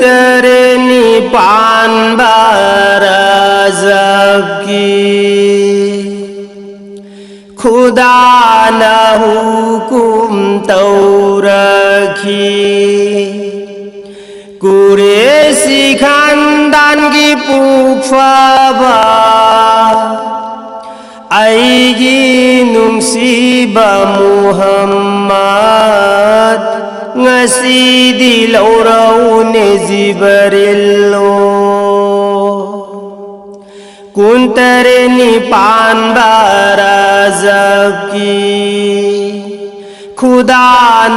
तेरे निपान बारज़ब की खुदा न हुकुम तो रखी कुरैशी खानदान की पुफाबा आएगी नुंसीबा Muhammad ngasi lorau ne Jibrilo kuntare nipan barazab ki खुदा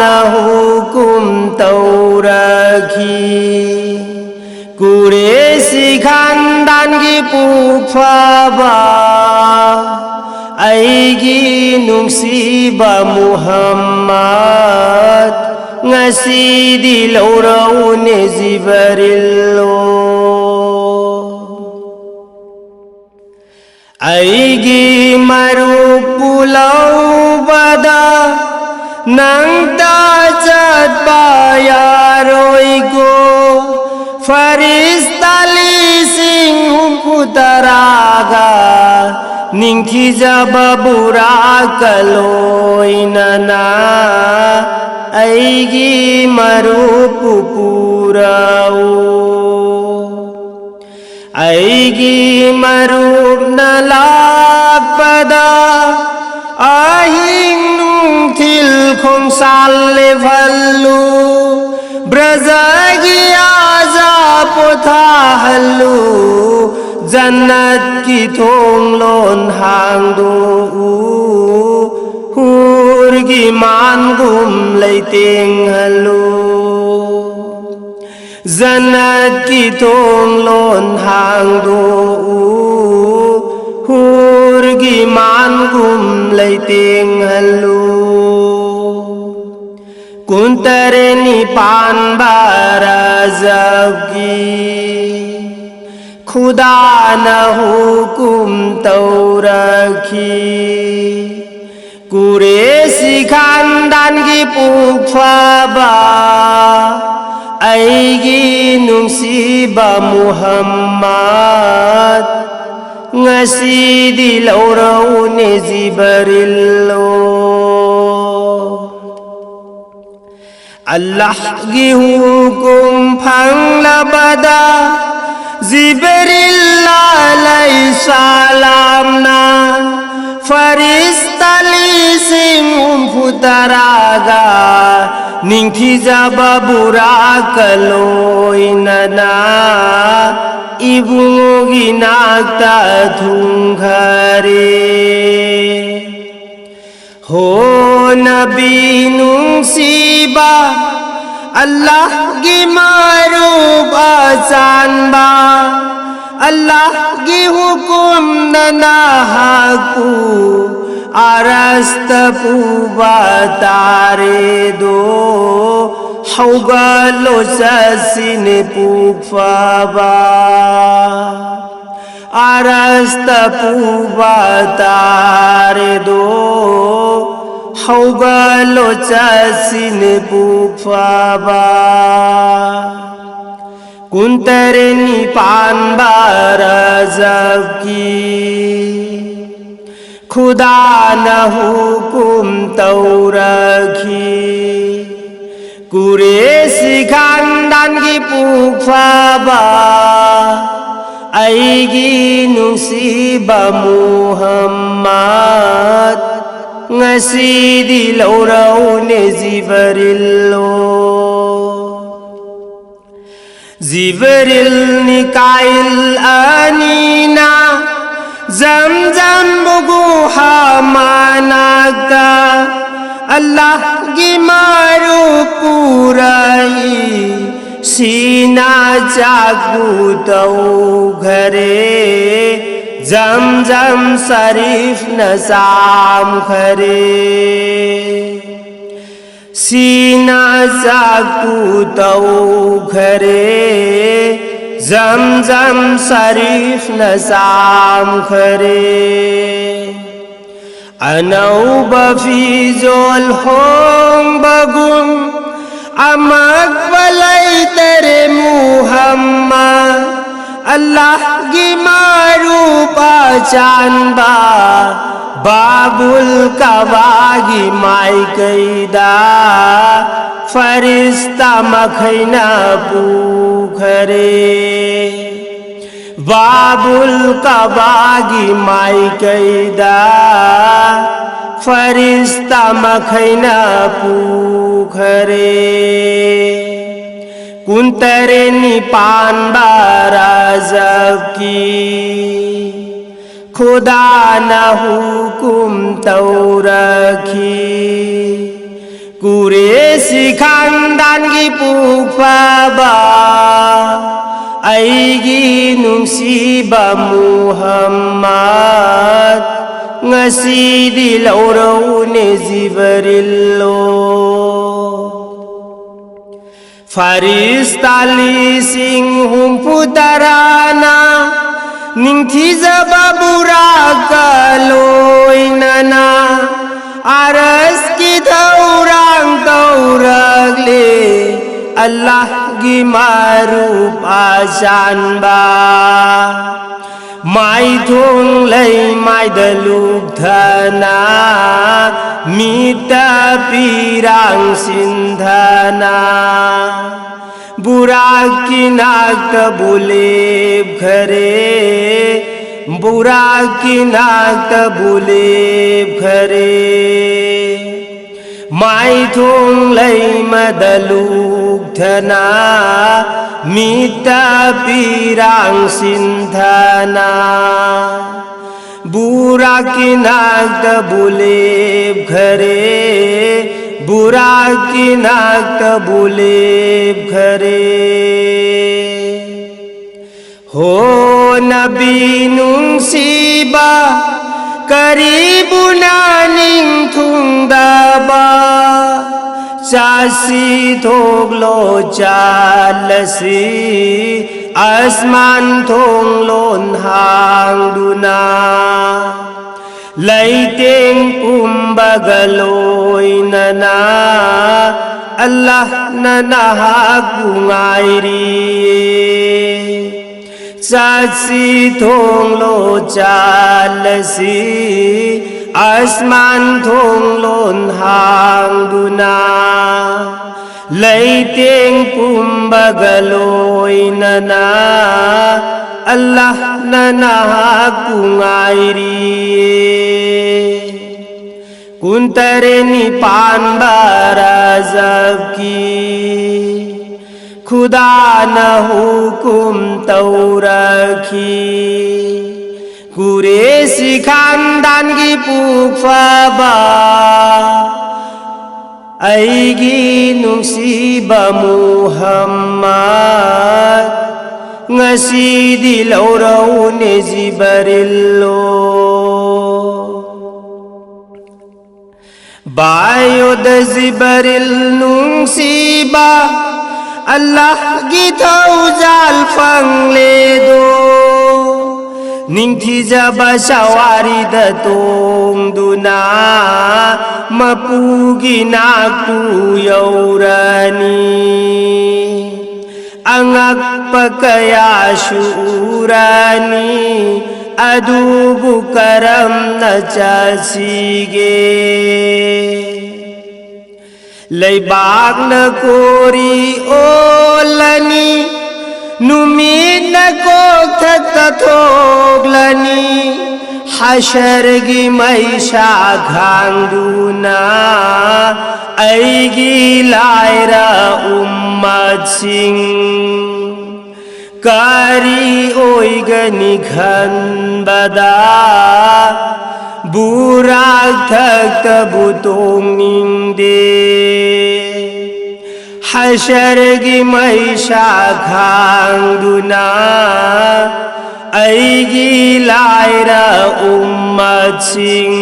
न हुकुम तो रखी कुरैशी खानदान की पुफाबा आएगी नुंसीबा Muhammad ngasi lorau ne Jibrilo aigi maruk pulau bada nang tajat bayaroigo farista lising putaraga ningki jababura kaloinana aigi marupu purau aigi marup nalakpada ahing nungtil khong salle vallu brazagi aza potha hallu jannat ki thong lon hang do hurgi man gum lay ting halu jannat ki thong lon hang do hurgi man gum lay ting halu kuntare nipan barazab ki खुदा न हुकुम तो रखी कुरैशी खानदान की पुफाबा आएगी नुंसीबा Muhammad ngasi lorau ne Jibrilo Allah ki hukum phang labada Jibril alayhi salam na farista lising putaraga ningki jababura kaloinana ibu ginakta thungkhare ho nabi nungsiba Allah ki maruf asan ba Allah ki hukum nana haku arasta puba tare do haugalo sasine pufaba arasta puba tare do haugalo sasine pufaba kuntare nipan barazab ki खुदा न हुकुम तो रखी कुरैशी खानदान की पुफाबा आएगी नुंसीबा Muhammad ngasi lorau ne Jibrilo Jibril Nikail anina Zamzam bugu hamanaga Allah ki maru purai sina jagu tau ghare Zamzam sarif nazam khare sina jagu tau ghare Zamzam sarif nazam khare anau bafizol hong bagum amak balai tere muh अल्लाहगी मारूपा चानबा बाबुल काबागी माई कैदा फरिश्ता मखैना पुखरे बाबुल काबागी माई कैदा फरिश्ता मखैना पुखरे कुंतरे निपान बाराजकी खुदा न हुकुम तौरखी कुरेशी खानदान की पुखफाबा आईगी नुंसीबा Muhammad ngasidi lauraune Jibrilo Farista lising humputarana ningtiza baburaka loinana aras kita orang tauragle Allah gimarup asanba mai thung lay mai daluk thana mita pirang sindhana burak kinak buleb khare burak kinak buleb khare mai thung lay madaluk thana mita pirang sindhana burak kinak buleb khare burak kinak buleb khare ho nabi nungsiba karibuna ning thung daba Chasi thoglo chalasi asman thong lon hang duna Laiting bagaloy nana Allah nanahakungairi Chasi thoglo chalasi asman thong lon hang duna Laiting bagaloy nana Allah nanahakungairi kuntare nipan barazaki खुदा न हुकुम तौरखी कुरेशी खानदान की पुखफाबा आईगी नुंसीबा Muhammad ngasidi lauraune Jibrilo bayod Jibril nungsiba Allah githau jal fangle do ningthi jaba shawari da tong duna mapugi naku yaurani angak pakaya shurani adubu karam na chasige Laibag na kori olani numid na koktat tathoglani hashar gi mai shaghang duna aigi laira ummad sing kari oigani khan bada burak thak butong ningde hashar gi mai shaghang duna aigi laira ummad sing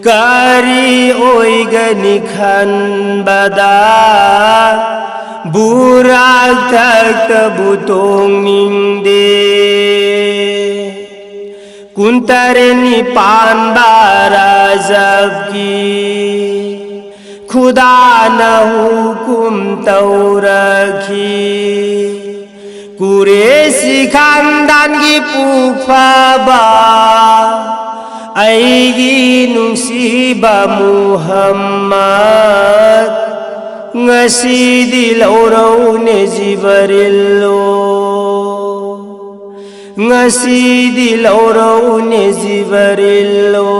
kari oigani khan bada burak thak butong ningde kuntare nipan barazaki खुदा न हुकुम तौरखी Kuresi khandangi pukfaba Aigi nungsiba Muhammad Ngasidi lauraw ni Jibrilo Ngasidi lauraw ni Jibrilo